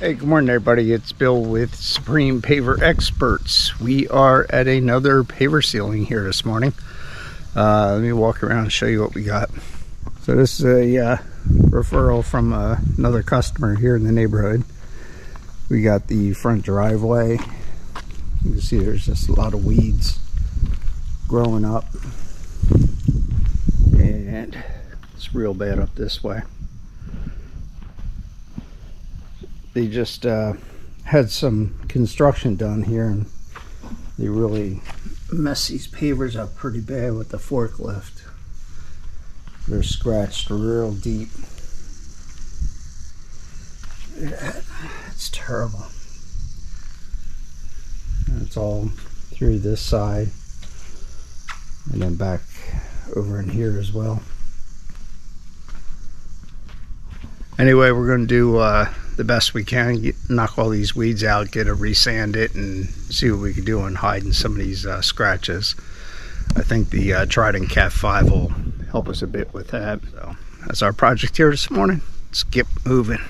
Hey, good morning everybody. It's Bill with Supreme Paver Experts. We are at another paver sealing here this morning. Let me walk around and show you what we got. So this is a referral from another customer here in the neighborhood. We got the front driveway. You can see there's just a lot of weeds growing up. And it's real bad up this way. They just had some construction done here and they really messed these pavers up pretty bad with the forklift. They're scratched real deep. Look at that. It's terrible. And it's all through this side and then back over in here as well. Anyway, we're going to do the best we can, knock all these weeds out, get a resand it, and see what we can do on hiding some of these scratches. I think the Trident Cat 5 will help us a bit with that. So that's our project here this morning. Let's get moving.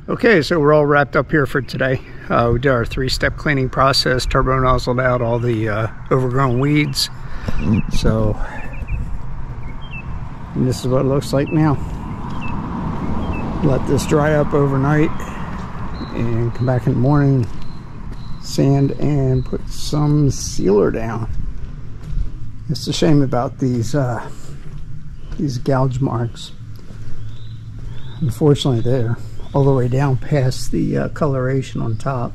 Okay, so we're all wrapped up here for today. We did our 3-step cleaning process, turbo nozzled out all the overgrown weeds. So, and this is what it looks like now. Let this dry up overnight and come back in the morning, sand and put some sealer down. It's a shame about these gouge marks. Unfortunately, they're all the way down past the coloration on top,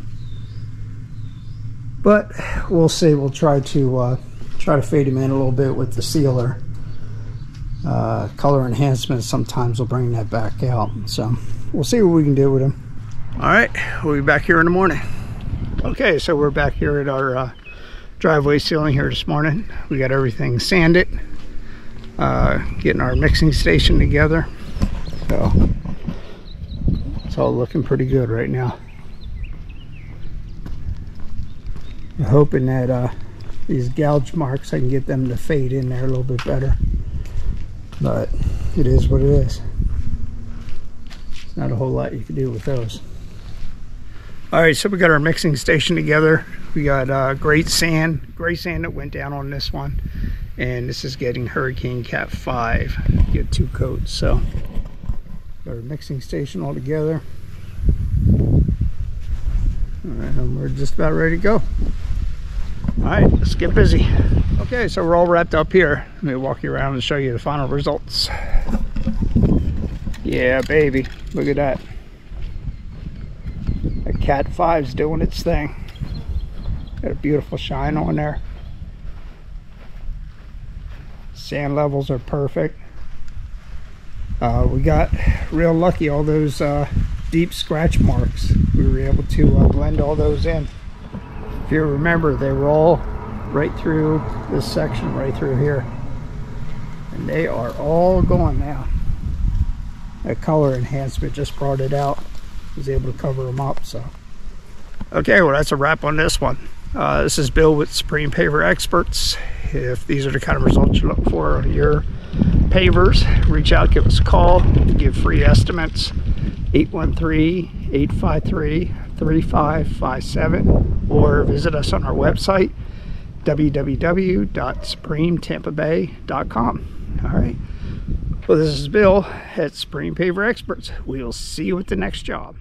but we'll see. We'll try to fade them in a little bit with the sealer. Color enhancement sometimes will bring that back out, so we'll see what we can do with them. All right, we'll be back here in the morning. Okay, so we're back here at our driveway sealing here this morning. We got everything sanded, getting our mixing station together. So it's all looking pretty good right now. I'm hoping that these gouge marks, I can get them to fade in there a little bit better. But it is what it is. There's not a whole lot you can do with those. Alright, so we got our mixing station together. We got great sand, gray sand that went down on this one. And this is getting Hurricane Cat 5. Get 2 coats, so got our mixing station all together. Alright, and we're just about ready to go. Alright, let's get busy. Okay, so we're all wrapped up here. Let me walk you around and show you the final results. Yeah, baby. Look at that. The Cat 5's doing its thing. Got a beautiful shine on there. Sand levels are perfect. We got real lucky, all those deep scratch marks. We were able to blend all those in. If you remember, they were all right through this section, right through here. And they are all gone now. That color enhancement just brought it out. Was able to cover them up, so. Okay, well that's a wrap on this one. This is Bill with Supreme Paver Experts. If these are the kind of results you look for on your pavers, reach out, give us a call, give free estimates. 813-853-3557, or visit us on our website, www.supremetapabay.com. All right, well, this is Bill at Supreme Paver Experts. We'll see you at the next job.